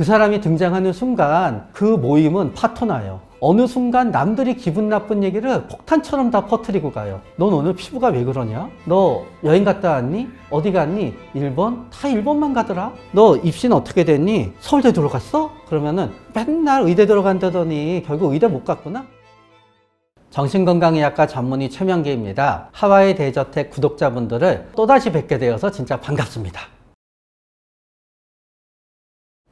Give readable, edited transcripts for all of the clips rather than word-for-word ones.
그 사람이 등장하는 순간 그 모임은 파토나요. 어느 순간 남들이 기분 나쁜 얘기를 폭탄처럼 다 퍼뜨리고 가요. 넌 오늘 피부가 왜 그러냐? 너 여행 갔다 왔니? 어디 갔니? 일본? 다 일본만 가더라. 너 입시는 어떻게 됐니? 서울대 들어갔어? 그러면은 맨날 의대 들어간다더니 결국 의대 못 갔구나? 정신건강의학과 전문의 최명기입니다. 하와이 대저택 구독자분들을 또다시 뵙게 되어서 진짜 반갑습니다.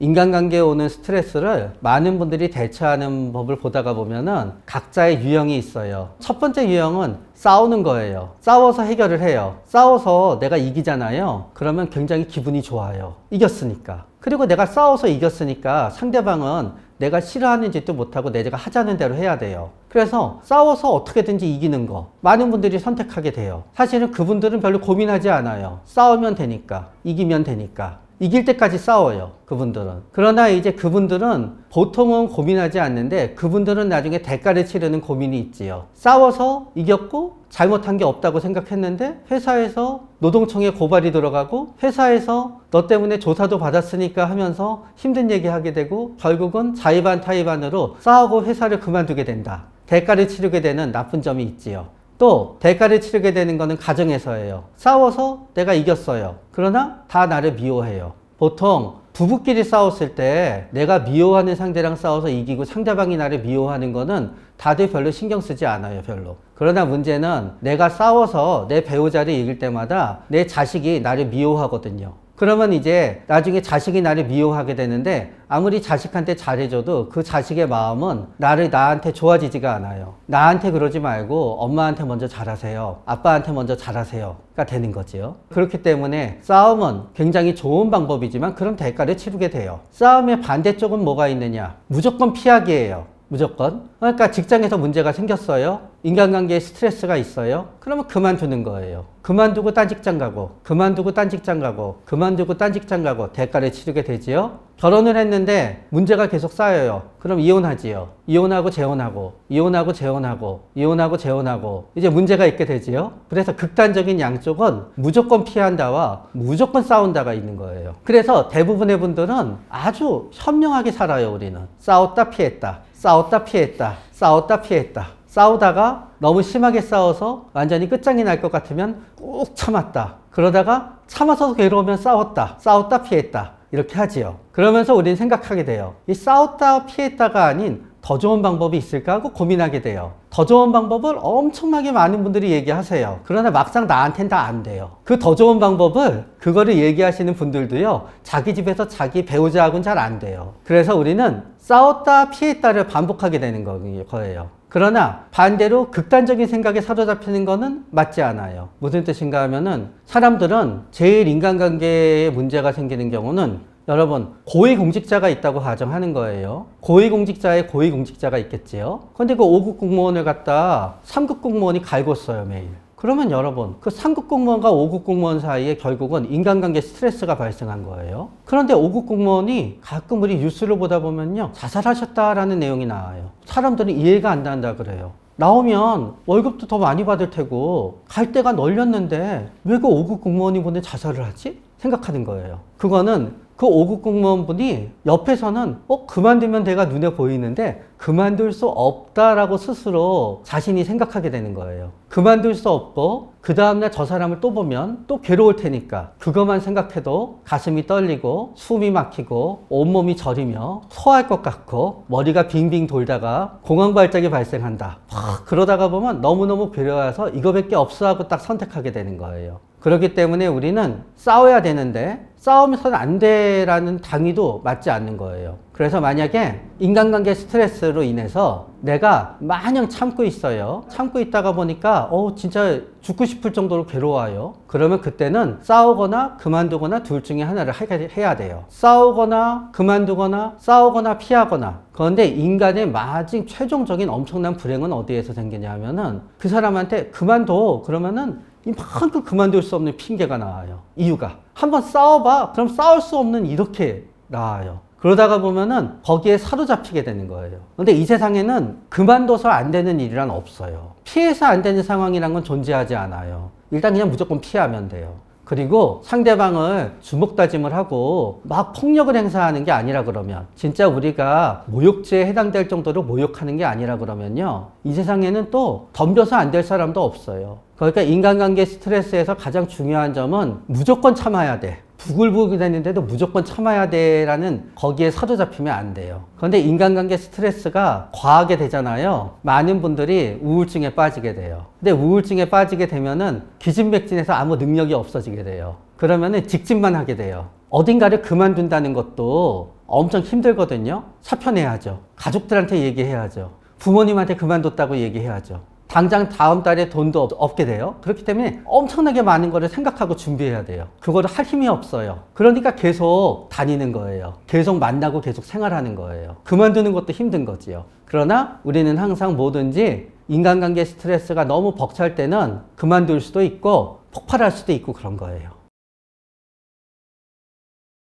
인간관계에 오는 스트레스를 많은 분들이 대처하는 법을 보다가 보면은 각자의 유형이 있어요. 첫 번째 유형은 싸우는 거예요. 싸워서 해결을 해요. 싸워서 내가 이기잖아요. 그러면 굉장히 기분이 좋아요. 이겼으니까. 그리고 내가 싸워서 이겼으니까 상대방은 내가 싫어하는 짓도 못하고 내가 하자는 대로 해야 돼요. 그래서 싸워서 어떻게든지 이기는 거 많은 분들이 선택하게 돼요. 사실은 그분들은 별로 고민하지 않아요. 싸우면 되니까, 이기면 되니까. 이길 때까지 싸워요, 그분들은. 그러나 이제 그분들은 보통은 고민하지 않는데 그분들은 나중에 대가를 치르는 고민이 있지요. 싸워서 이겼고 잘못한 게 없다고 생각했는데 회사에서 노동청에 고발이 들어가고 회사에서 너 때문에 조사도 받았으니까 하면서 힘든 얘기하게 되고 결국은 자의반 타의반으로 싸우고 회사를 그만두게 된다. 대가를 치르게 되는 나쁜 점이 있지요. 또 대가를 치르게 되는 것은 가정에서예요. 싸워서 내가 이겼어요. 그러나 다 나를 미워해요. 보통 부부끼리 싸웠을 때 내가 미워하는 상대랑 싸워서 이기고 상대방이 나를 미워하는 거는 다들 별로 신경 쓰지 않아요. 별로. 그러나 문제는 내가 싸워서 내 배우자를 이길 때마다 내 자식이 나를 미워하거든요. 그러면 이제 나중에 자식이 나를 미워하게 되는데 아무리 자식한테 잘해줘도 그 자식의 마음은 나한테 좋아지지가 않아요. 나한테 그러지 말고 엄마한테 먼저 잘하세요. 아빠한테 먼저 잘하세요가 되는 거지요. 그렇기 때문에 싸움은 굉장히 좋은 방법이지만 그런 대가를 치르게 돼요. 싸움의 반대쪽은 뭐가 있느냐? 무조건 피하기예요. 무조건. 그러니까 직장에서 문제가 생겼어요. 인간관계에 스트레스가 있어요. 그러면 그만두는 거예요. 그만두고 딴 직장 가고, 그만두고 딴 직장 가고, 그만두고 딴 직장 가고 대가를 치르게 되지요. 결혼을 했는데 문제가 계속 쌓여요. 그럼 이혼하지요. 이혼하고 재혼하고, 이혼하고 재혼하고, 이혼하고 재혼하고 이제 문제가 있게 되지요. 그래서 극단적인 양쪽은 무조건 피한다와 무조건 싸운다가 있는 거예요. 그래서 대부분의 분들은 아주 현명하게 살아요. 우리는 싸웠다 피했다, 싸웠다 피했다, 싸웠다 피했다. 싸우다가 너무 심하게 싸워서 완전히 끝장이 날 것 같으면 꾹 참았다. 그러다가 참아서 괴로우면 싸웠다. 싸웠다 피했다. 이렇게 하지요. 그러면서 우리는 생각하게 돼요. 이 싸웠다 피했다가 아닌 더 좋은 방법이 있을까 하고 고민하게 돼요. 더 좋은 방법을 엄청나게 많은 분들이 얘기하세요. 그러나 막상 나한테는 다 안 돼요. 그 더 좋은 방법을 그거를 얘기하시는 분들도요. 자기 집에서 자기 배우자하고는 잘 안 돼요. 그래서 우리는 싸웠다 피했다를 반복하게 되는 거예요. 그러나 반대로 극단적인 생각에 사로잡히는 거는 맞지 않아요. 무슨 뜻인가 하면은 사람들은 제일 인간관계에 문제가 생기는 경우는 여러분 고위공직자가 있다고 가정하는 거예요. 고위공직자에 고위공직자가 있겠지요. 근데 그 5급 공무원을 갖다 3급 공무원이 갈고 써요 매일. 그러면 여러분 그 3급 공무원과 5급 공무원 사이에 결국은 인간관계 스트레스가 발생한 거예요. 그런데 5급 공무원이 가끔 우리 뉴스를 보다 보면요 자살하셨다라는 내용이 나와요. 사람들은 이해가 안 된다 그래요. 나오면 월급도 더 많이 받을 테고 갈 데가 널렸는데 왜 그 5급 공무원이 보내 자살을 하지? 생각하는 거예요. 그거는 그 5급 공무원분이 옆에서는 그만두면 내가 눈에 보이는데 그만둘 수 없다라고 스스로 자신이 생각하게 되는 거예요. 그만둘 수 없고 그 다음날 저 사람을 또 보면 또 괴로울 테니까 그것만 생각해도 가슴이 떨리고 숨이 막히고 온몸이 저리며 토할 것 같고 머리가 빙빙 돌다가 공황발작이 발생한다. 그러다가 보면 너무너무 괴로워서 이거밖에 없어 하고 딱 선택하게 되는 거예요. 그렇기 때문에 우리는 싸워야 되는데 싸우면서는 안 돼라는 당위도 맞지 않는 거예요. 그래서 만약에 인간관계 스트레스로 인해서 내가 마냥 참고 있어요. 참고 있다가 보니까 진짜 죽고 싶을 정도로 괴로워요. 그러면 그때는 싸우거나 그만두거나 둘 중에 하나를 해야 돼요. 싸우거나 그만두거나 싸우거나 피하거나. 그런데 인간의 마지막 최종적인 엄청난 불행은 어디에서 생기냐 하면은 그 사람한테 그만둬 그러면은 이만큼 그만둘 수 없는 핑계가 나와요. 이유가 한번 싸워봐 그럼 싸울 수 없는 이렇게 나와요. 그러다가 보면은 거기에 사로잡히게 되는 거예요. 근데 이 세상에는 그만둬서 안 되는 일이란 없어요. 피해서 안 되는 상황이란 건 존재하지 않아요. 일단 그냥 무조건 피하면 돼요. 그리고 상대방을 주먹다짐을 하고 막 폭력을 행사하는 게 아니라 그러면, 진짜 우리가 모욕죄에 해당될 정도로 모욕하는 게 아니라 그러면요, 이 세상에는 또 덤벼서 안 될 사람도 없어요. 그러니까 인간관계 스트레스에서 가장 중요한 점은 무조건 참아야 돼. 부글부글 되는데도 무조건 참아야 돼라는 거기에 사로잡히면 안 돼요. 그런데 인간관계 스트레스가 과하게 되잖아요. 많은 분들이 우울증에 빠지게 돼요. 근데 우울증에 빠지게 되면은 기진맥진해서 아무 능력이 없어지게 돼요. 그러면은 직진만 하게 돼요. 어딘가를 그만둔다는 것도 엄청 힘들거든요. 사표내야죠. 가족들한테 얘기해야죠. 부모님한테 그만뒀다고 얘기해야죠. 당장 다음 달에 돈도 없게 돼요. 그렇기 때문에 엄청나게 많은 거를 생각하고 준비해야 돼요. 그거를 할 힘이 없어요. 그러니까 계속 다니는 거예요. 계속 만나고 계속 생활하는 거예요. 그만두는 것도 힘든 거지요. 그러나 우리는 항상 뭐든지 인간관계 스트레스가 너무 벅찰 때는 그만둘 수도 있고 폭발할 수도 있고 그런 거예요.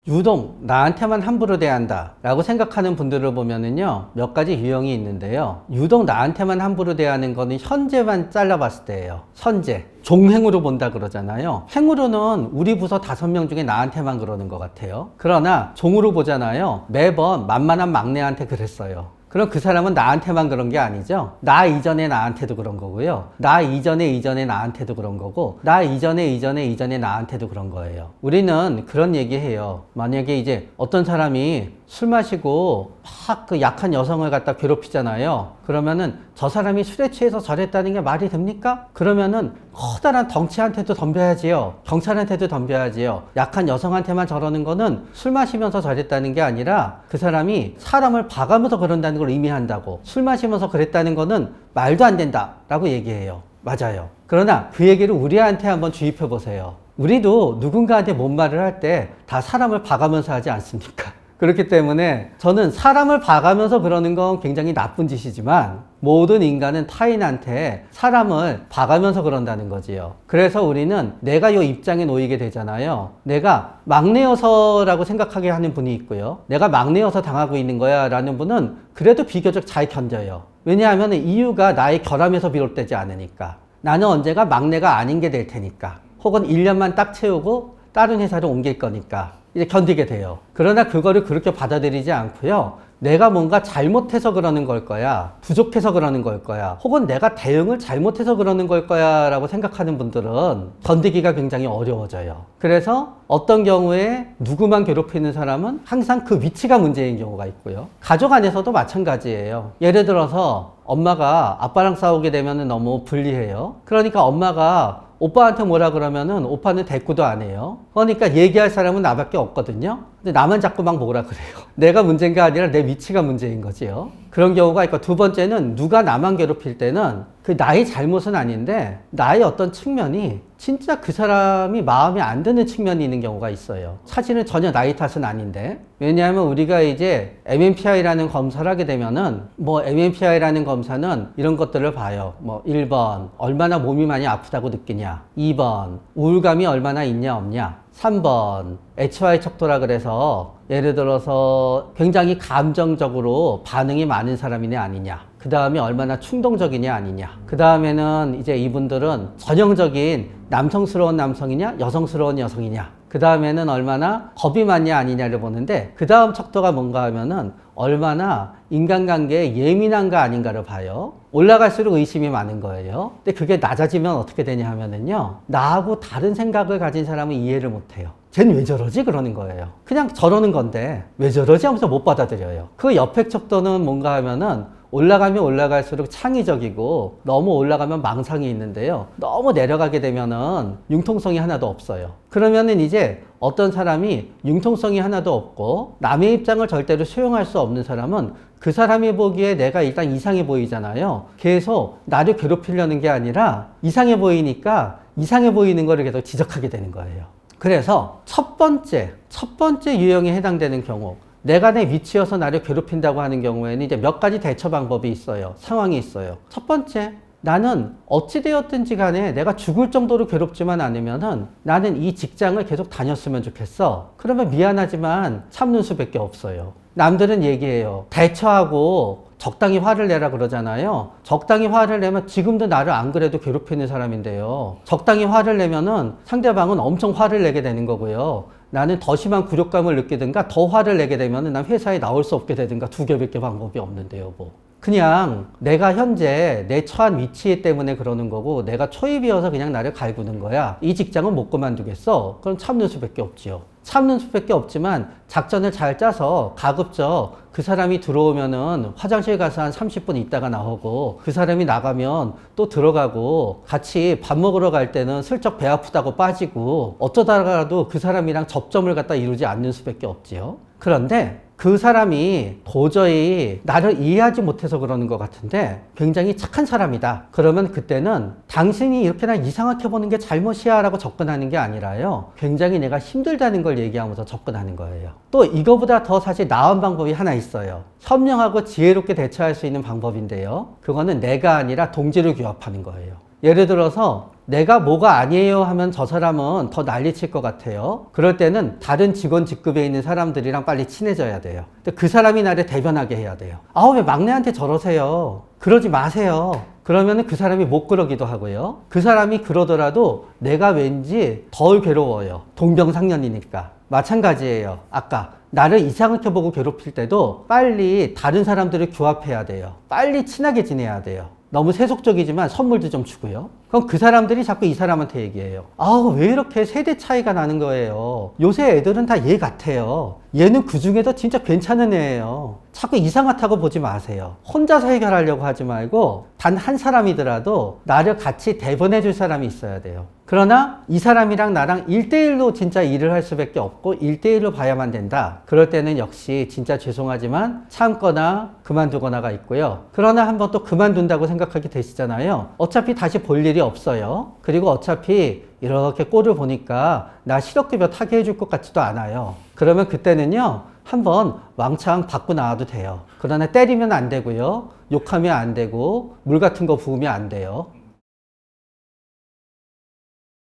유독 나한테만 함부로 대한다 라고 생각하는 분들을 보면은요, 몇 가지 유형이 있는데요. 유독 나한테만 함부로 대하는 거는 현재만 잘라봤을 때예요. 현재. 종행으로 본다 그러잖아요. 행으로는 우리 부서 5명 중에 나한테만 그러는 것 같아요. 그러나 종으로 보잖아요. 매번 만만한 막내한테 그랬어요. 그럼 그 사람은 나한테만 그런 게 아니죠. 나 이전에 나한테도 그런 거고요. 나 이전에 나한테도 그런 거고, 나 이전에 나한테도 그런 거예요. 우리는 그런 얘기해요. 만약에 이제 어떤 사람이 술 마시고 막 그 약한 여성을 갖다 괴롭히잖아요. 그러면은 저 사람이 술에 취해서 저랬다는 게 말이 됩니까? 그러면은 커다란 덩치한테도 덤벼야지요. 경찰한테도 덤벼야지요. 약한 여성한테만 저러는 거는 술 마시면서 저랬다는 게 아니라 그 사람이 사람을 봐가면서 그런다는 걸 의미한다고. 술 마시면서 그랬다는 거는 말도 안 된다 라고 얘기해요. 맞아요. 그러나 그 얘기를 우리한테 한번 주입해 보세요. 우리도 누군가한테 뭔 말을 할 때 다 사람을 봐가면서 하지 않습니까? 그렇기 때문에 저는 사람을 봐가면서 그러는 건 굉장히 나쁜 짓이지만, 모든 인간은 타인한테 사람을 봐가면서 그런다는 거지요. 그래서 우리는 내가 이 입장에 놓이게 되잖아요. 내가 막내여서라고 생각하게 하는 분이 있고요. 내가 막내여서 당하고 있는 거야 라는 분은 그래도 비교적 잘 견뎌요. 왜냐하면 이유가 나의 결함에서 비롯되지 않으니까. 나는 언제가 막내가 아닌 게 될 테니까. 혹은 1년만 딱 채우고 다른 회사로 옮길 거니까 이제 견디게 돼요. 그러나 그거를 그렇게 받아들이지 않고요. 내가 뭔가 잘못해서 그러는 걸 거야, 부족해서 그러는 걸 거야, 혹은 내가 대응을 잘못해서 그러는 걸 거야 라고 생각하는 분들은 견디기가 굉장히 어려워져요. 그래서 어떤 경우에 누구만 괴롭히는 사람은 항상 그 위치가 문제인 경우가 있고요. 가족 안에서도 마찬가지예요. 예를 들어서 엄마가 아빠랑 싸우게 되면 너무 불리해요. 그러니까 엄마가 오빠한테 뭐라 그러면은 오빠는 대꾸도 안 해요. 그러니까 얘기할 사람은 나밖에 없거든요. 근데 나만 자꾸 막 뭐라 그래요. 내가 문제가 아니라 내 위치가 문제인 거지요. 그런 경우가 있고, 두 번째는 누가 나만 괴롭힐 때는 그 나의 잘못은 아닌데 나의 어떤 측면이 진짜 그 사람이 마음에 안 드는 측면이 있는 경우가 있어요. 사실은 전혀 나의 탓은 아닌데, 왜냐하면 우리가 이제 MMPI라는 검사를 하게 되면은 MMPI라는 검사는 이런 것들을 봐요. 1번 얼마나 몸이 많이 아프다고 느끼냐, 2번 우울감이 얼마나 있냐 없냐, 3번 HY 척도라 그래서 예를 들어서 굉장히 감정적으로 반응이 많은 사람이냐 아니냐, 그 다음에 얼마나 충동적이냐 아니냐, 그 다음에는 이제 이분들은 전형적인 남성스러운 남성이냐 여성스러운 여성이냐, 그 다음에는 얼마나 겁이 많냐 아니냐를 보는데, 그 다음 척도가 뭔가 하면은 얼마나 인간관계에 예민한가 아닌가를 봐요. 올라갈수록 의심이 많은 거예요. 근데 그게 낮아지면 어떻게 되냐 하면은요, 나하고 다른 생각을 가진 사람은 이해를 못해요. 쟤는 왜 저러지? 그러는 거예요. 그냥 저러는 건데 왜 저러지? 하면서 못 받아들여요. 그 옆에 척도는 뭔가 하면은 올라가면 올라갈수록 창의적이고, 너무 올라가면 망상이 있는데요. 너무 내려가게 되면은 융통성이 하나도 없어요. 그러면은 이제 어떤 사람이 융통성이 하나도 없고 남의 입장을 절대로 수용할 수 없는 사람은 그 사람이 보기에 내가 일단 이상해 보이잖아요. 계속 나를 괴롭히려는 게 아니라 이상해 보이니까 이상해 보이는 거를 계속 지적하게 되는 거예요. 그래서 첫 번째 유형에 해당되는 경우, 내가 내 위치여서 나를 괴롭힌다고 하는 경우에는 이제 몇 가지 대처 방법이 있어요. 상황이 있어요. 첫 번째, 나는 어찌되었든지 간에 내가 죽을 정도로 괴롭지만 않으면은 나는 이 직장을 계속 다녔으면 좋겠어. 그러면 미안하지만 참는 수밖에 없어요. 남들은 얘기해요. 대처하고 적당히 화를 내라 그러잖아요. 적당히 화를 내면 지금도 나를 안 그래도 괴롭히는 사람인데요. 적당히 화를 내면은 상대방은 엄청 화를 내게 되는 거고요. 나는 더 심한 굴욕감을 느끼든가 더 화를 내게 되면 난 회사에 나올 수 없게 되든가 두 개밖에 방법이 없는데요. 뭐. 그냥 내가 현재 내 처한 위치 때문에 그러는 거고 내가 초입이어서 그냥 나를 갈구는 거야. 이 직장은 못 그만두겠어. 그럼 참는 수밖에 없지요. 참는 수밖에 없지만 작전을 잘 짜서 가급적 그 사람이 들어오면은 화장실 가서 한 30분 있다가 나오고 그 사람이 나가면 또 들어가고 같이 밥 먹으러 갈 때는 슬쩍 배 아프다고 빠지고 어쩌다가도 그 사람이랑 접점을 갖다 이루지 않는 수밖에 없지요. 그런데 그 사람이 도저히 나를 이해하지 못해서 그러는 것 같은데 굉장히 착한 사람이다. 그러면 그때는 당신이 이렇게 나 이상하게 보는 게 잘못이야 라고 접근하는 게 아니라요. 굉장히 내가 힘들다는 걸 얘기하면서 접근하는 거예요. 또 이거보다 더 사실 나은 방법이 하나 있어요. 현명하고 지혜롭게 대처할 수 있는 방법인데요. 그거는 내가 아니라 동지를 규합하는 거예요. 예를 들어서 내가 뭐가 아니에요 하면 저 사람은 더 난리칠 것 같아요. 그럴 때는 다른 직원 직급에 있는 사람들이랑 빨리 친해져야 돼요. 근데 그 사람이 나를 대변하게 해야 돼요. 왜 막내한테 저러세요? 그러지 마세요. 그러면 그 사람이 못 그러기도 하고요. 그 사람이 그러더라도 내가 왠지 덜 괴로워요. 동병상련이니까. 마찬가지예요. 아까 나를 이상하게 보고 괴롭힐 때도 빨리 다른 사람들을 규합해야 돼요. 빨리 친하게 지내야 돼요. 너무 세속적이지만 선물도 좀 주고요. 그럼 그 사람들이 자꾸 이 사람한테 얘기해요. 왜 이렇게 세대 차이가 나는 거예요. 요새 애들은 다 얘 같아요. 얘는 그 중에도 진짜 괜찮은 애예요. 자꾸 이상하다고 보지 마세요. 혼자서 해결하려고 하지 말고 단 한 사람이더라도 나를 같이 대변해 줄 사람이 있어야 돼요. 그러나 이 사람이랑 나랑 1대1로 진짜 일을 할 수밖에 없고 1대1로 봐야만 된다. 그럴 때는 역시 진짜 죄송하지만 참거나 그만두거나가 있고요. 그러나 한번 또 그만둔다고 생각하게 되시잖아요. 어차피 다시 볼 일이 없어요. 그리고 어차피 이렇게 꼴을 보니까 나 실업급여 타게 해줄 것 같지도 않아요. 그러면 그때는요. 한번 왕창 받고 나와도 돼요. 그러나 때리면 안 되고요. 욕하면 안 되고 물 같은 거 부으면 안 돼요.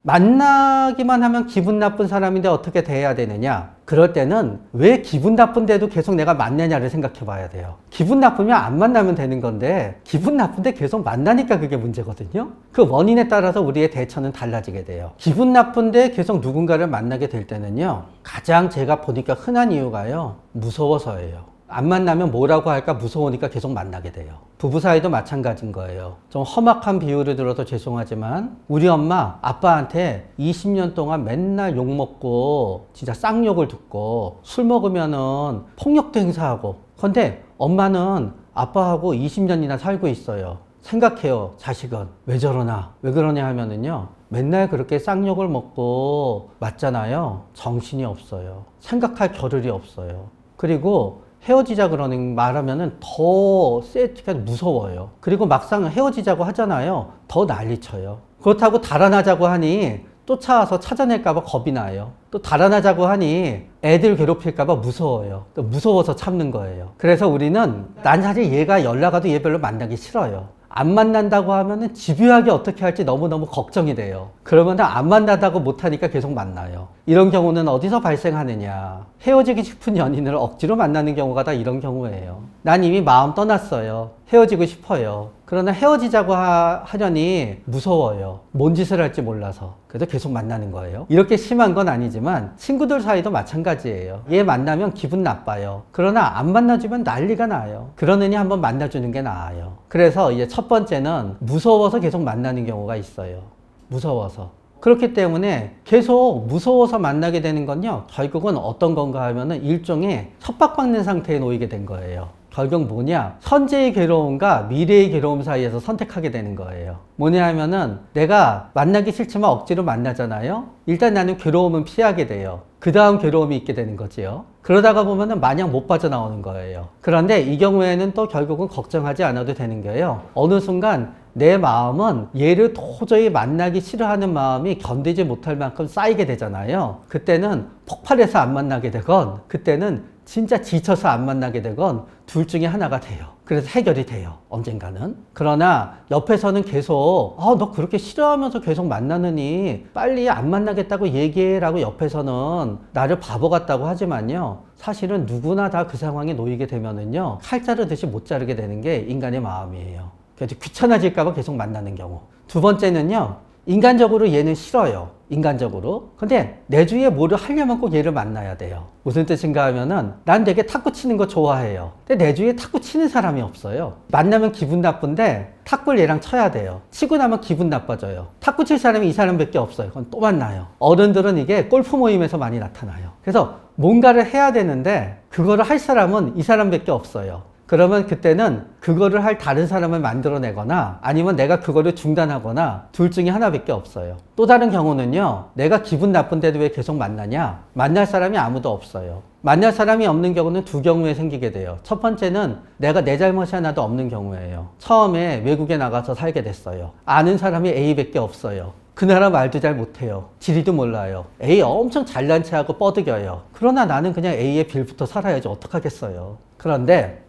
만나기만 하면 기분 나쁜 사람인데 어떻게 대해야 되느냐? 그럴 때는 왜 기분 나쁜데도 계속 내가 만나냐를 생각해 봐야 돼요. 기분 나쁘면 안 만나면 되는 건데 기분 나쁜데 계속 만나니까 그게 문제거든요. 그 원인에 따라서 우리의 대처는 달라지게 돼요. 기분 나쁜데 계속 누군가를 만나게 될 때는요. 가장 제가 보니까 흔한 이유가요. 무서워서예요. 안 만나면 뭐라고 할까 무서우니까 계속 만나게 돼요. 부부 사이도 마찬가지인 거예요. 좀 험악한 비유를 들어서 죄송하지만 우리 엄마, 아빠한테 20년 동안 맨날 욕먹고 진짜 쌍욕을 듣고 술 먹으면은 폭력도 행사하고 근데 엄마는 아빠하고 20년이나 살고 있어요. 생각해요. 자식은 왜 저러나 왜 그러냐 하면은요 맨날 그렇게 쌍욕을 먹고 맞잖아요. 정신이 없어요. 생각할 겨를이 없어요. 그리고 헤어지자 그러는 말하면은 더 세게 무서워요. 그리고 막상 헤어지자고 하잖아요. 더 난리쳐요. 그렇다고 달아나자고 하니 쫓아와서 찾아낼까봐 겁이 나요. 또 달아나자고 하니 애들 괴롭힐까봐 무서워요. 또 무서워서 참는 거예요. 그래서 우리는 난 사실 얘가 연락 와도 얘 별로 만나기 싫어요. 안 만난다고 하면은 집요하게 어떻게 할지 너무너무 걱정이 돼요. 그러면 안 만나다고 못하니까 계속 만나요. 이런 경우는 어디서 발생하느냐. 헤어지기 싶은 연인을 억지로 만나는 경우가 다 이런 경우예요. 난 이미 마음 떠났어요. 헤어지고 싶어요. 그러나 헤어지자고 하려니 무서워요. 뭔 짓을 할지 몰라서. 그래서 계속 만나는 거예요. 이렇게 심한 건 아니지만 친구들 사이도 마찬가지예요. 얘 만나면 기분 나빠요. 그러나 안 만나주면 난리가 나요. 그러느니 한번 만나주는 게 나아요. 그래서 이제 첫 번째는 무서워서 계속 만나는 경우가 있어요. 무서워서. 그렇기 때문에 계속 무서워서 만나게 되는 건요. 결국은 어떤 건가 하면은 일종의 협박받는 상태에 놓이게 된 거예요. 결국 뭐냐? 현재의 괴로움과 미래의 괴로움 사이에서 선택하게 되는 거예요. 뭐냐 하면은 내가 만나기 싫지만 억지로 만나잖아요. 일단 나는 괴로움은 피하게 돼요. 그 다음 괴로움이 있게 되는 거지요. 그러다가 보면은 마냥 못 빠져나오는 거예요. 그런데 이 경우에는 또 결국은 걱정하지 않아도 되는 거예요. 어느 순간 내 마음은 얘를 도저히 만나기 싫어하는 마음이 견디지 못할 만큼 쌓이게 되잖아요. 그때는 폭발해서 안 만나게 되건 그때는 진짜 지쳐서 안 만나게 되건 둘 중에 하나가 돼요. 그래서 해결이 돼요. 언젠가는. 그러나 옆에서는 계속 너 그렇게 싫어하면서 계속 만나느니 빨리 안 만나겠다고 얘기해라고 옆에서는 나를 바보 같다고 하지만요. 사실은 누구나 다 그 상황에 놓이게 되면은요. 칼 자르듯이 못 자르게 되는 게 인간의 마음이에요. 그래서 귀찮아질까 봐 계속 만나는 경우. 두 번째는요. 인간적으로 얘는 싫어요. 인간적으로. 근데 내 주위에 뭐를 하려면 꼭 얘를 만나야 돼요. 무슨 뜻인가 하면은 난 되게 탁구 치는 거 좋아해요. 근데 내 주위에 탁구 치는 사람이 없어요. 만나면 기분 나쁜데 탁구를 얘랑 쳐야 돼요. 치고 나면 기분 나빠져요. 탁구 칠 사람이 이 사람밖에 없어요. 그건 또 만나요. 어른들은 이게 골프 모임에서 많이 나타나요. 그래서 뭔가를 해야 되는데 그거를 할 사람은 이 사람밖에 없어요. 그러면 그때는 그거를 할 다른 사람을 만들어내거나 아니면 내가 그거를 중단하거나 둘 중에 하나밖에 없어요. 또 다른 경우는요. 내가 기분 나쁜데도 왜 계속 만나냐? 만날 사람이 아무도 없어요. 만날 사람이 없는 경우는 두 경우에 생기게 돼요. 첫 번째는 내가 내 잘못이 하나도 없는 경우예요. 처음에 외국에 나가서 살게 됐어요. 아는 사람이 A밖에 없어요. 그 나라 말도 잘 못해요. 지리도 몰라요. A 엄청 잘난 체하고 뻐득여요. 그러나 나는 그냥 A의 빌부터 살아야지 어떡하겠어요. 그런데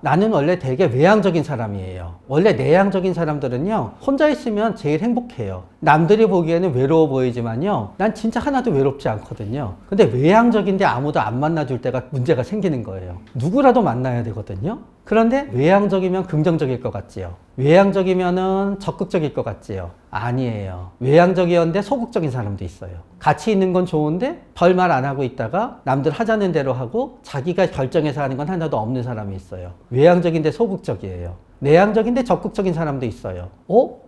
나는 원래 되게 외향적인 사람이에요. 원래 내향적인 사람들은요, 혼자 있으면 제일 행복해요. 남들이 보기에는 외로워 보이지만요, 난 진짜 하나도 외롭지 않거든요. 근데 외향적인데 아무도 안 만나줄 때가 문제가 생기는 거예요. 누구라도 만나야 되거든요. 그런데 외향적이면 긍정적일 것 같지요. 외향적이면은 적극적일 것 같지요. 아니에요. 외향적이었는데 소극적인 사람도 있어요. 같이 있는 건 좋은데 별말 안 하고 있다가 남들 하자는 대로 하고 자기가 결정해서 하는 건 하나도 없는 사람이 있어요. 외향적인데 소극적이에요. 내향적인데 적극적인 사람도 있어요.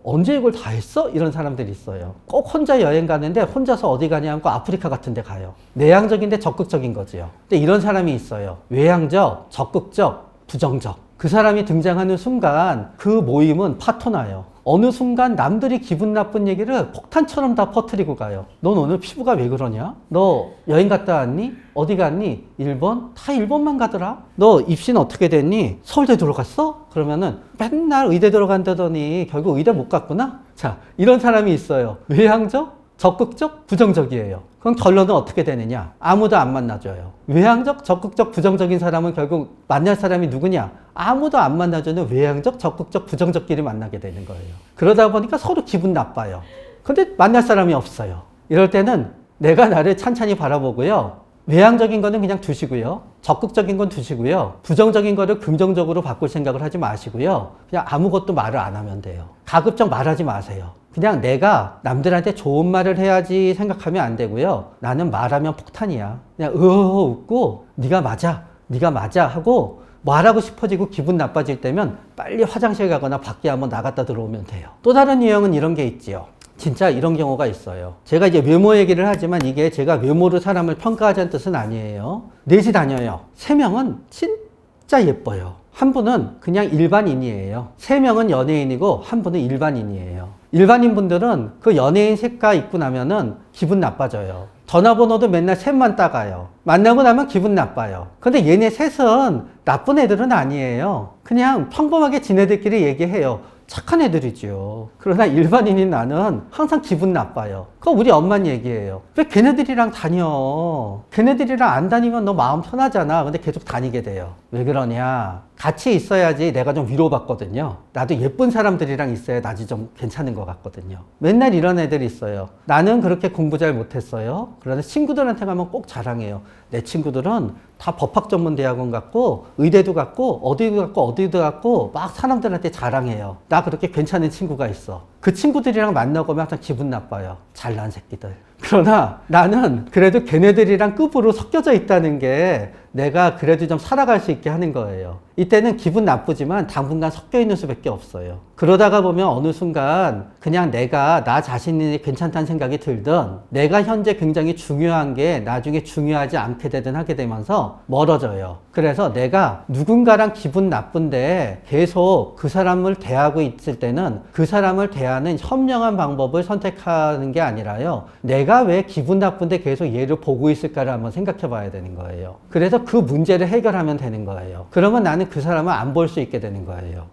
언제 이걸 다 했어? 이런 사람들이 있어요. 꼭 혼자 여행 가는데 혼자서 어디 가냐면 아프리카 같은 데 가요. 내향적인데 적극적인 거지요. 근데 이런 사람이 있어요. 외향적, 적극적, 부정적. 그 사람이 등장하는 순간 그 모임은 파토나요. 어느 순간 남들이 기분 나쁜 얘기를 폭탄처럼 다 퍼뜨리고 가요. 넌 오늘 피부가 왜 그러냐? 너 여행 갔다 왔니? 어디 갔니? 일본? 다 일본만 가더라? 너 입시는 어떻게 됐니? 서울대 들어갔어? 그러면은 맨날 의대 들어간다더니 결국 의대 못 갔구나? 자, 이런 사람이 있어요. 외향적? 적극적? 부정적이에요. 그럼 결론은 어떻게 되느냐? 아무도 안 만나줘요. 외향적, 적극적, 부정적인 사람은 결국 만날 사람이 누구냐? 아무도 안 만나주는 외향적, 적극적, 부정적끼리 만나게 되는 거예요. 그러다 보니까 서로 기분 나빠요. 근데 만날 사람이 없어요. 이럴 때는 내가 나를 찬찬히 바라보고요. 외향적인 거는 그냥 두시고요. 적극적인 건 두시고요. 부정적인 거를 긍정적으로 바꿀 생각을 하지 마시고요. 그냥 아무것도 말을 안 하면 돼요. 가급적 말하지 마세요. 그냥 내가 남들한테 좋은 말을 해야지 생각하면 안 되고요. 나는 말하면 폭탄이야. 그냥 웃고 네가 맞아 하고 말하고 싶어지고 기분 나빠질 때면 빨리 화장실 가거나 밖에 한번 나갔다 들어오면 돼요. 또 다른 유형은 이런 게 있지요. 진짜 이런 경우가 있어요. 제가 이제 외모 얘기를 하지만 이게 제가 외모로 사람을 평가하자는 뜻은 아니에요. 넷이 다녀요. 3명은 진짜 예뻐요. 한 분은 그냥 일반인이에요. 3명은 연예인이고 한 분은 일반인이에요. 일반인 분들은 그 연예인 색깔 입고 나면은 기분 나빠져요. 전화번호도 맨날 셋만 따가요. 만나고 나면 기분 나빠요. 근데 얘네 셋은 나쁜 애들은 아니에요. 그냥 평범하게 지네들끼리 얘기해요. 착한 애들이죠. 그러나 일반인인 나는 항상 기분 나빠요. 그거 우리 엄마는 얘기해요. 왜 걔네들이랑 다녀? 걔네들이랑 안 다니면 너 마음 편하잖아. 근데 계속 다니게 돼요. 왜 그러냐? 같이 있어야지 내가 좀 위로받거든요. 나도 예쁜 사람들이랑 있어야 나도 좀 괜찮은 것 같거든요. 맨날 이런 애들이 있어요. 나는 그렇게 공부 잘 못했어요. 그러나 친구들한테 가면 꼭 자랑해요. 내 친구들은 다 법학전문대학원 갔고 의대도 갔고 어디도 갔고 막 사람들한테 자랑해요. 나 그렇게 괜찮은 친구가 있어. 그 친구들이랑 만나고 하면 항상 기분 나빠요. 잘난 새끼들. 그러나 나는 그래도 걔네들이랑 급으로 섞여져 있다는 게 내가 그래도 좀 살아갈 수 있게 하는 거예요. 이때는 기분 나쁘지만 당분간 섞여 있는 수밖에 없어요. 그러다가 보면 어느 순간 그냥 내가 나 자신이 괜찮다는 생각이 들든 내가 현재 굉장히 중요한 게 나중에 중요하지 않게 되든 하게 되면서 멀어져요. 그래서 내가 누군가랑 기분 나쁜데 계속 그 사람을 대하고 있을 때는 그 사람을 대하는 현명한 방법을 선택하는 게 아니라요. 내가 왜 기분 나쁜데 계속 얘를 보고 있을까를 한번 생각해 봐야 되는 거예요. 그래서 그 문제를 해결하면 되는 거예요. 그러면 나는 그 사람을 안 볼 수 있게 되는 거예요.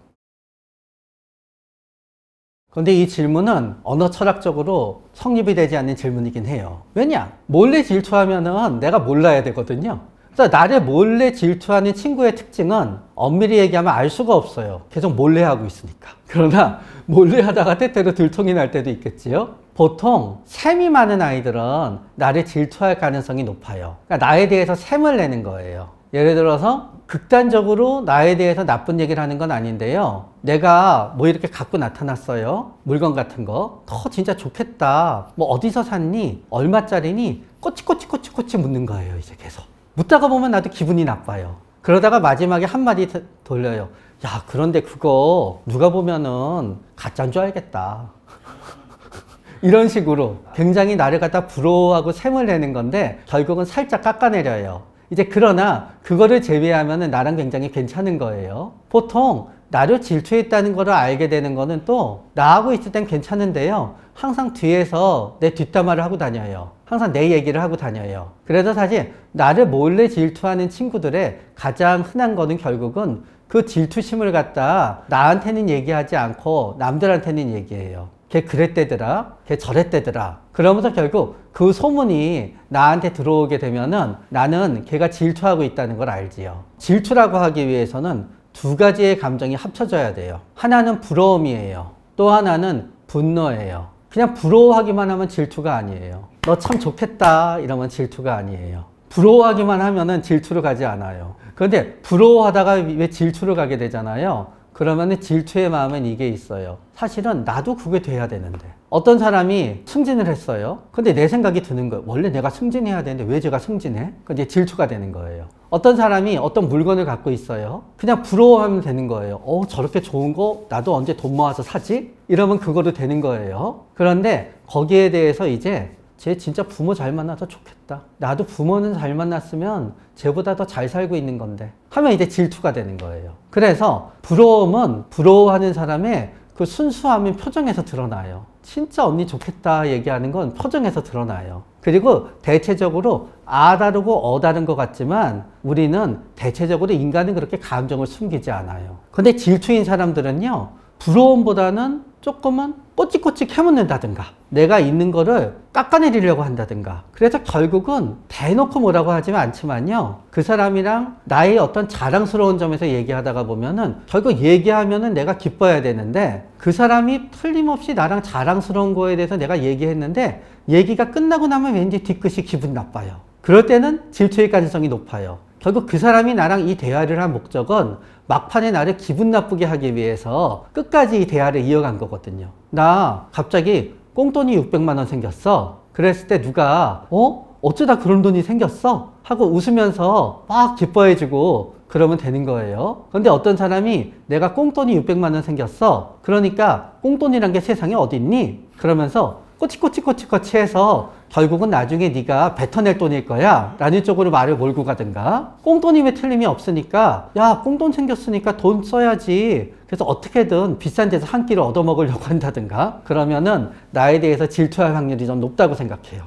그런데 이 질문은 언어 철학적으로 성립이 되지 않는 질문이긴 해요. 왜냐? 몰래 질투하면은 내가 몰라야 되거든요. 그래서 나를 몰래 질투하는 친구의 특징은 엄밀히 얘기하면 알 수가 없어요. 계속 몰래 하고 있으니까. 그러나 몰래 하다가 때때로 들통이 날 때도 있겠지요. 보통 셈이 많은 아이들은 나를 질투할 가능성이 높아요. 그러니까 나에 대해서 셈을 내는 거예요. 예를 들어서 극단적으로 나에 대해서 나쁜 얘기를 하는 건 아닌데요. 내가 뭐 이렇게 갖고 나타났어요. 물건 같은 거. 진짜 좋겠다. 뭐 어디서 샀니? 얼마짜리니? 꼬치꼬치 묻는 거예요. 이제 계속. 묻다가 보면 나도 기분이 나빠요. 그러다가 마지막에 한마디 돌려요. 야, 그런데 그거 누가 보면은 가짜인 줄 알겠다. 이런 식으로 굉장히 나를 갖다 부러워하고 셈을 내는 건데 결국은 살짝 깎아내려요. 이제 그러나 그거를 제외하면 나랑 굉장히 괜찮은 거예요. 보통 나를 질투했다는 거를 알게 되는 거는 또 나하고 있을 땐 괜찮은데요. 항상 뒤에서 내 뒷담화를 하고 다녀요. 항상 내 얘기를 하고 다녀요. 그래서 사실 나를 몰래 질투하는 친구들의 가장 흔한 거는 결국은 그 질투심을 갖다 나한테는 얘기하지 않고 남들한테는 얘기해요. 걔 그랬대더라, 걔 저랬대더라. 그러면서 결국 그 소문이 나한테 들어오게 되면은 나는 걔가 질투하고 있다는 걸 알지요. 질투라고 하기 위해서는 두 가지의 감정이 합쳐져야 돼요. 하나는 부러움이에요. 또 하나는 분노예요. 그냥 부러워하기만 하면 질투가 아니에요. 너 참 좋겠다 이러면 질투가 아니에요. 부러워하기만 하면은 질투로 가지 않아요. 그런데 부러워하다가 왜 질투로 가게 되잖아요. 그러면은 질투의 마음은 이게 있어요. 사실은 나도 그게 돼야 되는데. 어떤 사람이 승진을 했어요. 근데 내 생각이 드는 거예요. 원래 내가 승진해야 되는데 왜 제가 승진해? 근데 질투가 되는 거예요. 어떤 사람이 어떤 물건을 갖고 있어요. 그냥 부러워하면 되는 거예요. 저렇게 좋은 거 나도 언제 돈 모아서 사지? 이러면 그거로 되는 거예요. 그런데 거기에 대해서 이제 쟤 진짜 부모 잘 만나서 좋겠다. 나도 부모는 잘 만났으면 쟤보다 더 잘 살고 있는 건데 하면 이제 질투가 되는 거예요. 그래서 부러움은 부러워하는 사람의 그 순수함은 표정에서 드러나요. 진짜 언니 좋겠다 얘기하는 건 표정에서 드러나요. 그리고 대체적으로 다르고 다른 것 같지만 우리는 대체적으로 인간은 그렇게 감정을 숨기지 않아요. 근데 질투인 사람들은요, 부러움보다는 조금은 꼬치꼬치 캐묻는다든가 내가 있는 거를 깎아내리려고 한다든가 그래서 결국은 대놓고 뭐라고 하지는 않지만요, 그 사람이랑 나의 어떤 자랑스러운 점에서 얘기하다가 보면은 결국 얘기하면은 내가 기뻐야 되는데 그 사람이 틀림없이 나랑 자랑스러운 거에 대해서 내가 얘기했는데 얘기가 끝나고 나면 왠지 뒤끝이 기분 나빠요. 그럴 때는 질투의 가능성이 높아요. 결국 그 사람이 나랑 이 대화를 한 목적은 막판에 나를 기분 나쁘게 하기 위해서 끝까지 이 대화를 이어간 거거든요. 나 갑자기 꽁돈이 600만 원 생겼어. 그랬을 때 누가 어쩌다 그런 돈이 생겼어? 하고 웃으면서 막 기뻐해주고 그러면 되는 거예요. 그런데 어떤 사람이 내가 꽁돈이 600만 원 생겼어. 그러니까 꽁돈이란 게 세상에 어디 있니? 그러면서 꼬치꼬치 해서 결국은 나중에 네가 뱉어낼 돈일 거야 라는 쪽으로 말을 몰고 가든가, 꽁돈이면 틀림이 없으니까 야 꽁돈 생겼으니까 돈 써야지 그래서 어떻게든 비싼 데서 한 끼를 얻어먹으려고 한다든가, 그러면은 나에 대해서 질투할 확률이 좀 높다고 생각해요.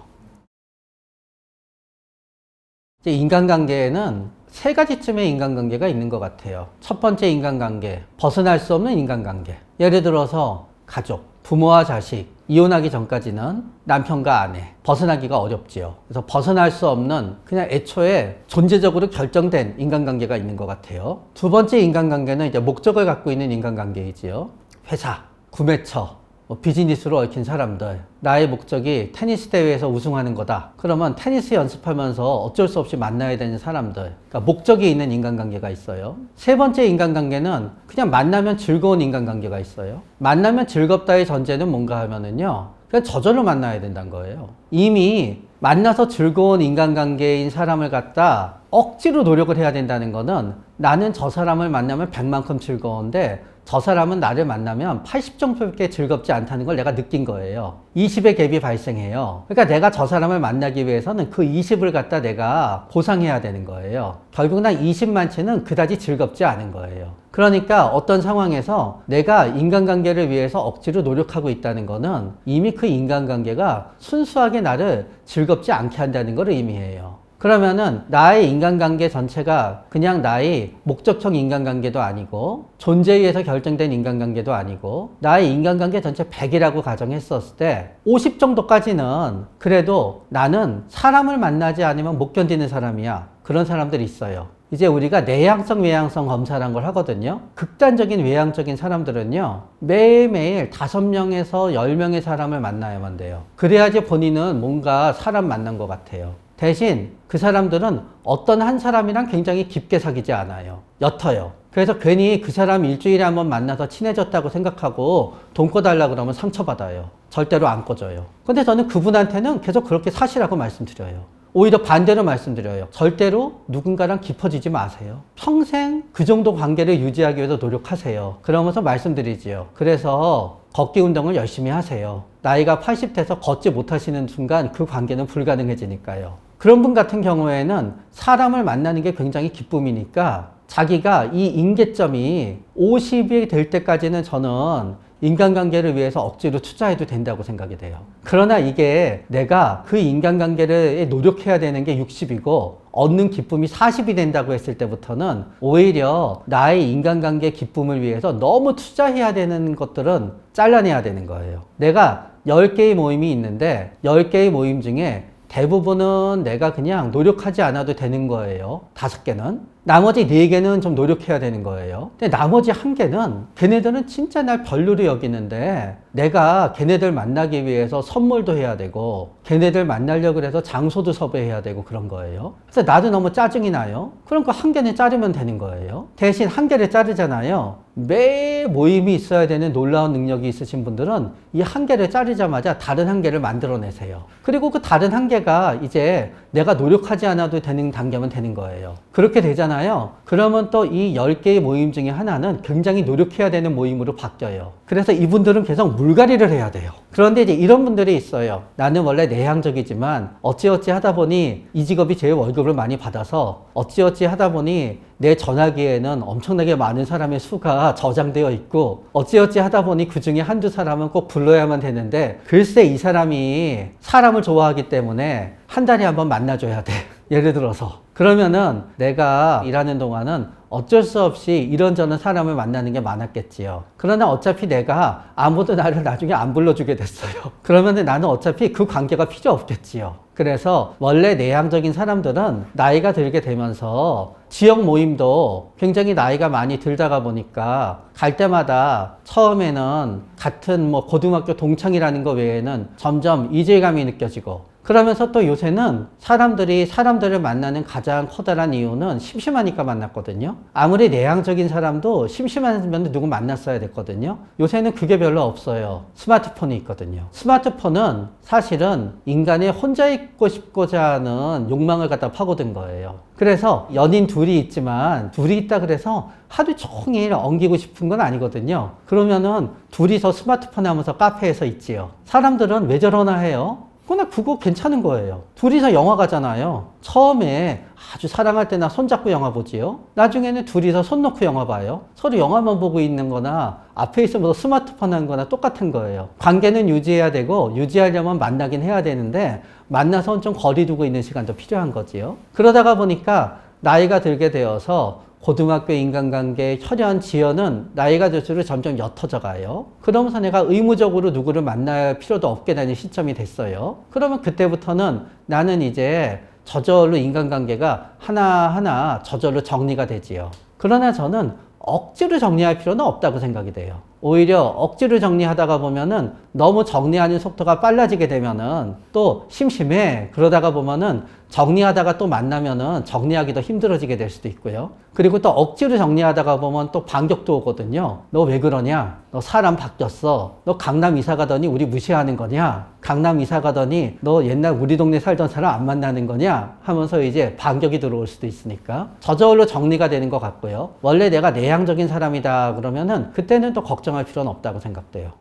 이제 인간관계에는 세 가지쯤의 인간관계가 있는 것 같아요. 첫 번째 인간관계, 벗어날 수 없는 인간관계. 예를 들어서 가족, 부모와 자식, 이혼하기 전까지는 남편과 아내, 벗어나기가 어렵지요. 그래서 벗어날 수 없는 그냥 애초에 존재적으로 결정된 인간관계가 있는 것 같아요. 두 번째 인간관계는 이제 목적을 갖고 있는 인간관계이지요. 회사, 구매처, 비즈니스로 얽힌 사람들. 나의 목적이 테니스 대회에서 우승하는 거다. 그러면 테니스 연습하면서 어쩔 수 없이 만나야 되는 사람들. 그러니까 목적이 있는 인간관계가 있어요. 세 번째 인간관계는 그냥 만나면 즐거운 인간관계가 있어요. 만나면 즐겁다의 전제는 뭔가 하면은요, 그냥 저절로 만나야 된다는 거예요. 이미 만나서 즐거운 인간관계인 사람을 갖다 억지로 노력을 해야 된다는 거는 나는 저 사람을 만나면 100만큼 즐거운데 저 사람은 나를 만나면 80 정도밖에 즐겁지 않다는 걸 내가 느낀 거예요. 20의 갭이 발생해요. 그러니까 내가 저 사람을 만나기 위해서는 그 20을 갖다 내가 보상해야 되는 거예요. 결국 난 20만치는 그다지 즐겁지 않은 거예요. 그러니까 어떤 상황에서 내가 인간관계를 위해서 억지로 노력하고 있다는 거는 이미 그 인간관계가 순수하게 나를 즐겁지 않게 한다는 걸 의미해요. 그러면은 나의 인간관계 전체가 그냥 나의 목적형 인간관계도 아니고 존재에 의해서 결정된 인간관계도 아니고 나의 인간관계 전체 100이라고 가정했었을 때 50 정도까지는 그래도 나는 사람을 만나지 않으면 못 견디는 사람이야. 그런 사람들이 있어요. 이제 우리가 내향성, 외향성 검사라는 걸 하거든요. 극단적인 외향적인 사람들은요, 매일매일 5명에서 10명의 사람을 만나야만 돼요. 그래야지 본인은 뭔가 사람 만난 것 같아요. 대신 그 사람들은 어떤 한 사람이랑 굉장히 깊게 사귀지 않아요. 옅어요. 그래서 괜히 그 사람 일주일에 한번 만나서 친해졌다고 생각하고 돈 꺼달라 그러면 상처받아요. 절대로 안 꺼줘요. 근데 저는 그분한테는 계속 그렇게 사시라고 말씀드려요. 오히려 반대로 말씀드려요. 절대로 누군가랑 깊어지지 마세요. 평생 그 정도 관계를 유지하기 위해서 노력하세요. 그러면서 말씀드리지요. 그래서 걷기 운동을 열심히 하세요. 나이가 80 돼서 걷지 못하시는 순간 그 관계는 불가능해지니까요. 그런 분 같은 경우에는 사람을 만나는 게 굉장히 기쁨이니까 자기가 이 임계점이 50이 될 때까지는 저는 인간관계를 위해서 억지로 투자해도 된다고 생각이 돼요. 그러나 이게 내가 그 인간관계를 노력해야 되는 게 60이고 얻는 기쁨이 40이 된다고 했을 때부터는 오히려 나의 인간관계 기쁨을 위해서 너무 투자해야 되는 것들은 잘라내야 되는 거예요. 내가 10개의 모임이 있는데 10개의 모임 중에 대부분은 내가 그냥 노력하지 않아도 되는 거예요. 5개는. 나머지 4개는 좀 노력해야 되는 거예요. 근데 나머지 1개는 걔네들은 진짜 날 별로로 여기는데 내가 걔네들 만나기 위해서 선물도 해야 되고 걔네들 만나려고 해서 장소도 섭외해야 되고 그런 거예요. 그래서 나도 너무 짜증이 나요. 그럼 그 1개는 자르면 되는 거예요. 대신 1개를 자르잖아요. 매 모임이 있어야 되는 놀라운 능력이 있으신 분들은 이 1개를 자르자마자 다른 1개를 만들어내세요. 그리고 그 다른 1개가 이제 내가 노력하지 않아도 되는 단계면 되는 거예요. 그렇게 되잖아요. 그러면 또 이 10개의 모임 중에 하나는 굉장히 노력해야 되는 모임으로 바뀌어요. 그래서 이분들은 계속 물갈이를 해야 돼요. 그런데 이제 이런 분들이 있어요. 나는 원래 내향적이지만 어찌어찌 하다 보니 이 직업이 제일 월급을 많이 받아서 어찌어찌 하다 보니 내 전화기에는 엄청나게 많은 사람의 수가 저장되어 있고 어찌어찌 하다 보니 그 중에 한두 사람은 꼭 불러야만 되는데 글쎄 이 사람이 사람을 좋아하기 때문에 한 달에 한번 만나줘야 돼. 예를 들어서. 그러면은 내가 일하는 동안은 어쩔 수 없이 이런저런 사람을 만나는 게 많았겠지요. 그러나 어차피 내가 아무도 나를 나중에 안 불러주게 됐어요. 그러면 나는 어차피 그 관계가 필요 없겠지요. 그래서 원래 내향적인 사람들은 나이가 들게 되면서 지역 모임도 굉장히 나이가 많이 들다가 보니까 갈 때마다 처음에는 같은 고등학교 동창이라는 거 외에는 점점 이질감이 느껴지고 그러면서 또 요새는 사람들을 만나는 가장 커다란 이유는 심심하니까 만났거든요. 아무리 내향적인 사람도 심심하면 누구 만났어야 됐거든요. 요새는 그게 별로 없어요. 스마트폰이 있거든요. 스마트폰은 사실은 인간의 혼자 있고 싶고자 하는 욕망을 갖다 파고든 거예요. 그래서 연인 둘이 있지만 둘이 있다 그래서 하루 종일 엉기고 싶은 건 아니거든요. 그러면은 둘이서 스마트폰 하면서 카페에서 있지요. 사람들은 왜 저러나 해요? 그거 괜찮은 거예요. 둘이서 영화 가잖아요. 처음에 아주 사랑할 때나 손잡고 영화 보지요. 나중에는 둘이서 손 놓고 영화 봐요. 서로 영화만 보고 있는 거나 앞에 있으면서 스마트폰 하는 거나 똑같은 거예요. 관계는 유지해야 되고 유지하려면 만나긴 해야 되는데 만나서 좀 거리 두고 있는 시간도 필요한 거지요. 그러다가 보니까 나이가 들게 되어서 고등학교 인간관계, 혈연, 지연은 나이가 들수록 점점 옅어져 가요. 그러면서 내가 의무적으로 누구를 만날 필요도 없게 되는 시점이 됐어요. 그러면 그때부터는 나는 이제 저절로 인간관계가 하나하나 저절로 정리가 되지요. 그러나 저는 억지로 정리할 필요는 없다고 생각이 돼요. 오히려 억지로 정리하다가 보면은 너무 정리하는 속도가 빨라지게 되면은 또 심심해. 그러다가 보면은 정리하다가 또 만나면은 정리하기 더 힘들어지게 될 수도 있고요. 그리고 또 억지로 정리하다가 보면 또 반격도 오거든요. 너 왜 그러냐? 너 사람 바뀌었어. 너 강남 이사 가더니 우리 무시하는 거냐? 강남 이사 가더니 너 옛날 우리 동네 살던 사람 안 만나는 거냐? 하면서 이제 반격이 들어올 수도 있으니까 저절로 정리가 되는 것 같고요. 원래 내가 내향적인 사람이다 그러면은 그때는 또 걱정할 필요는 없다고 생각돼요.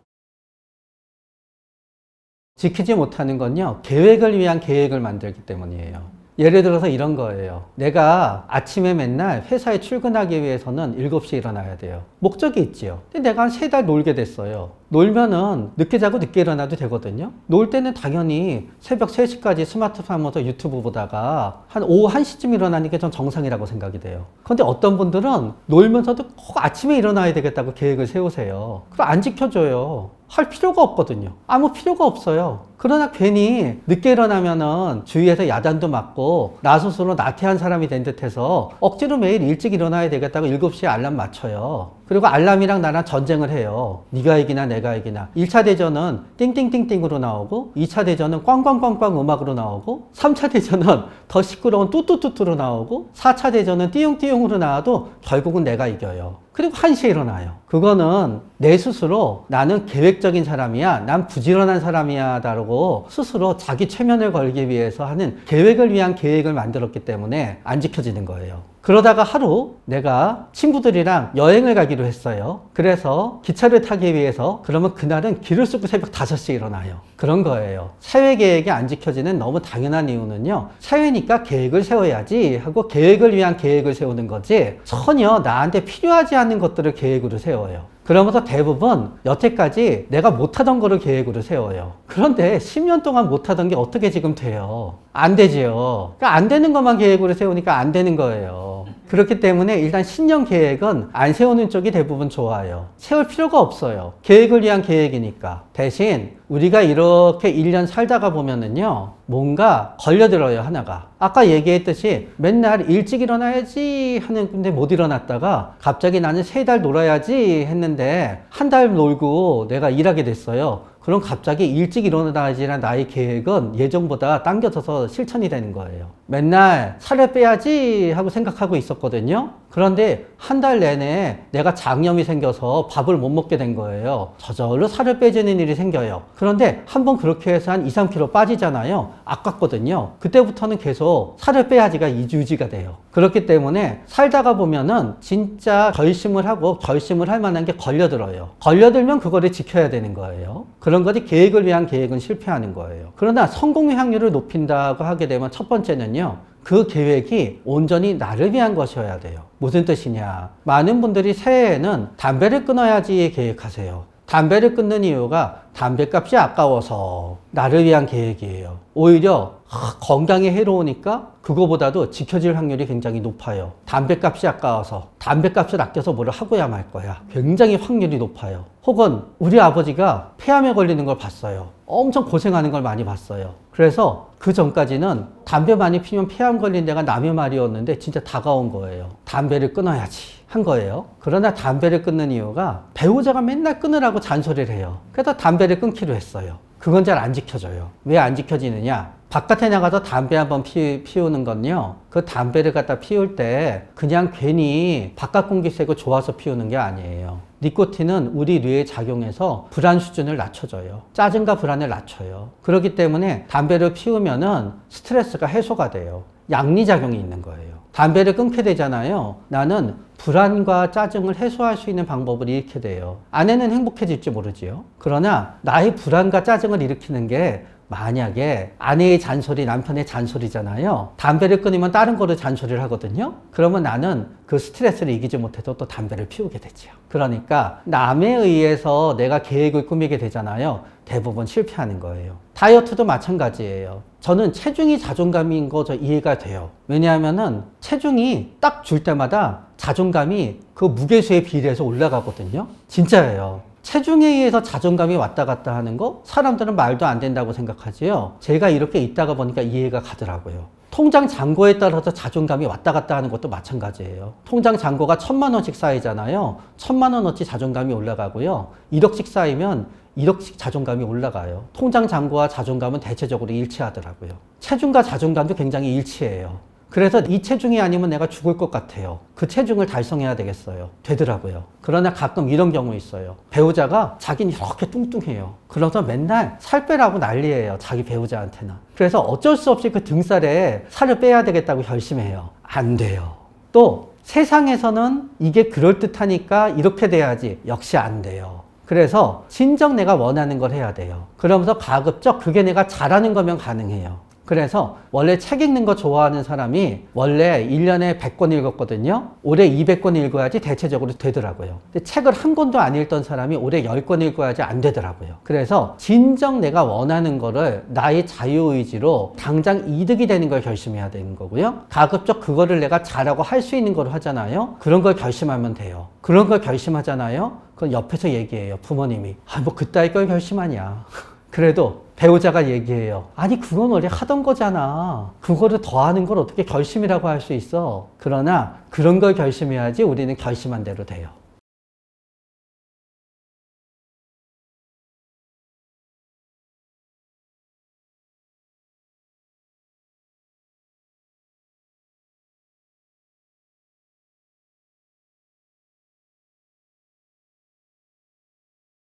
지키지 못하는 건요, 계획을 위한 계획을 만들기 때문이에요. 예를 들어서 이런 거예요. 내가 아침에 맨날 회사에 출근하기 위해서는 7시에 일어나야 돼요. 목적이 있지요. 근데 내가 한 3달 놀게 됐어요. 놀면은 늦게 자고 늦게 일어나도 되거든요. 놀 때는 당연히 새벽 3시까지 스마트폰 하면서 유튜브 보다가 한 오후 1시쯤 일어나는 게 전 정상이라고 생각이 돼요. 그런데 어떤 분들은 놀면서도 꼭 아침에 일어나야 되겠다고 계획을 세우세요. 그럼 안 지켜줘요. 할 필요가 없거든요. 아무 필요가 없어요. 그러나 괜히 늦게 일어나면은 주위에서 야단도 맞고 나 스스로 나태한 사람이 된 듯해서 억지로 매일 일찍 일어나야 되겠다고 7시에 알람 맞춰요. 그리고 알람이랑 나랑 전쟁을 해요. 네가 이기나 내가 이기나. 1차 대전은 띵띵띵띵으로 나오고 2차 대전은 꽝꽝꽝꽝 음악으로 나오고 3차 대전은 더 시끄러운 뚜뚜뚜뚜로 나오고 4차 대전은 띠용띠용으로 나와도 결국은 내가 이겨요. 그리고 1시에 일어나요. 그거는 내 스스로 나는 계획적인 사람이야, 난 부지런한 사람이야 라고 스스로 자기 최면을 걸기 위해서 하는 계획을 위한 계획을 만들었기 때문에 안 지켜지는 거예요. 그러다가 하루 내가 친구들이랑 여행을 가기로 했어요. 그래서 기차를 타기 위해서 그러면 그날은 길을 쓰고 새벽 5시에 일어나요. 그런 거예요. 사회 계획이 안 지켜지는 너무 당연한 이유는요. 사회니까 계획을 세워야지 하고 계획을 위한 계획을 세우는 거지 전혀 나한테 필요하지 않은 것들을 계획으로 세워요. 그러면서 대부분 여태까지 내가 못하던 거를 계획으로 세워요. 그런데 10년 동안 못하던 게 어떻게 지금 돼요? 안 되지요. 그러니까 안 되는 것만 계획으로 세우니까 안 되는 거예요. 그렇기 때문에 일단 신년 계획은 안 세우는 쪽이 대부분 좋아요. 세울 필요가 없어요. 계획을 위한 계획이니까. 대신 우리가 이렇게 1년 살다가 보면은요, 뭔가 걸려들어요, 하나가. 아까 얘기했듯이 맨날 일찍 일어나야지 하는데 못 일어났다가 갑자기 나는 3달 놀아야지 했는데 한 달 놀고 내가 일하게 됐어요. 그럼 갑자기 일찍 일어나야지라는 나의 계획은 예전보다 당겨져서 실천이 되는 거예요. 맨날 살을 빼야지 하고 생각하고 있었거든요. 그런데 한 달 내내 내가 장염이 생겨서 밥을 못 먹게 된 거예요. 저절로 살을 빼지는 일이 생겨요. 그런데 한번 그렇게 해서 한 2, 3kg 빠지잖아요. 아깝거든요. 그때부터는 계속 살을 빼야지가 유지가 돼요. 그렇기 때문에 살다가 보면은 진짜 결심을 하고 결심을 할 만한 게 걸려들어요. 걸려들면 그거를 지켜야 되는 거예요. 그런 것이 계획을 위한 계획은 실패하는 거예요. 그러나 성공 확률을 높인다고 하게 되면 첫 번째는요. 그 계획이 온전히 나를 위한 것이어야 돼요. 무슨 뜻이냐? 많은 분들이 새해에는 담배를 끊어야지 계획하세요. 담배를 끊는 이유가 담배값이 아까워서 나를 위한 계획이에요. 오히려 건강에 해로우니까 그거보다도 지켜질 확률이 굉장히 높아요. 담배값이 아까워서 담배값을 아껴서 뭐를 하고야 말 거야. 굉장히 확률이 높아요. 혹은 우리 아버지가 폐암에 걸리는 걸 봤어요. 엄청 고생하는 걸 많이 봤어요. 그래서 그 전까지는 담배 많이 피면 폐암 걸린 데가 남의 말이었는데 진짜 다가온 거예요. 담배를 끊어야지 한 거예요. 그러나 담배를 끊는 이유가 배우자가 맨날 끊으라고 잔소리를 해요. 그래서 담배를 끊기로 했어요. 그건 잘 안 지켜져요. 왜 안 지켜지느냐? 바깥에 나가서 담배 한번 피우는 건요. 그 담배를 갖다 피울 때 그냥 괜히 바깥 공기 쐬고 좋아서 피우는 게 아니에요. 니코틴은 우리 뇌에 작용해서 불안 수준을 낮춰줘요. 짜증과 불안을 낮춰요. 그렇기 때문에 담배를 피우면은 스트레스가 해소가 돼요. 양리작용이 있는 거예요. 담배를 끊게 되잖아요. 나는 불안과 짜증을 해소할 수 있는 방법을 잃게 돼요. 아내는 행복해질지 모르지요. 그러나 나의 불안과 짜증을 일으키는 게 만약에 아내의 잔소리, 남편의 잔소리잖아요. 담배를 끊으면 다른 거를 잔소리를 하거든요. 그러면 나는 그 스트레스를 이기지 못해도 또 담배를 피우게 되죠. 그러니까 남에 의해서 내가 계획을 꾸미게 되잖아요. 대부분 실패하는 거예요. 다이어트도 마찬가지예요. 저는 체중이 자존감인 거 저 이해가 돼요. 왜냐하면은 체중이 딱 줄 때마다 자존감이 그 무게수에 비례해서 올라가거든요. 진짜예요. 체중에 의해서 자존감이 왔다 갔다 하는 거 사람들은 말도 안 된다고 생각하지요. 제가 이렇게 있다가 보니까 이해가 가더라고요. 통장 잔고에 따라서 자존감이 왔다 갔다 하는 것도 마찬가지예요. 통장 잔고가 1,000만 원씩 쌓이잖아요. 1,000만 원어치 자존감이 올라가고요. 1억씩 쌓이면 1억씩 자존감이 올라가요. 통장 잔고와 자존감은 대체적으로 일치하더라고요. 체중과 자존감도 굉장히 일치해요. 그래서 이 체중이 아니면 내가 죽을 것 같아요. 그 체중을 달성해야 되겠어요. 되더라고요. 그러나 가끔 이런 경우 있어요. 배우자가 자기는 이렇게 뚱뚱해요. 그래서 맨날 살 빼라고 난리예요. 자기 배우자한테는. 그래서 어쩔 수 없이 그 등살에 살을 빼야 되겠다고 결심해요. 안 돼요. 또 세상에서는 이게 그럴듯하니까 이렇게 돼야지. 역시 안 돼요. 그래서 진정 내가 원하는 걸 해야 돼요. 그러면서 가급적 그게 내가 잘하는 거면 가능해요. 그래서 원래 책 읽는 거 좋아하는 사람이 원래 1년에 100권 읽었거든요. 올해 200권 읽어야지 대체적으로 되더라고요. 근데 책을 한 권도 안 읽던 사람이 올해 10권 읽어야지 안 되더라고요. 그래서 진정 내가 원하는 거를 나의 자유의지로 당장 이득이 되는 걸 결심해야 되는 거고요. 가급적 그거를 내가 잘하고 할 수 있는 걸 하잖아요. 그런 걸 결심하면 돼요. 그런 걸 결심하잖아요. 그건 옆에서 얘기해요. 부모님이. 뭐 그따위 걸 결심하냐. 그래도 배우자가 얘기해요. 아니 그건 원래 하던 거잖아. 그거를 더 하는 걸 어떻게 결심이라고 할 수 있어. 그러나 그런 걸 결심해야지 우리는 결심한 대로 돼요.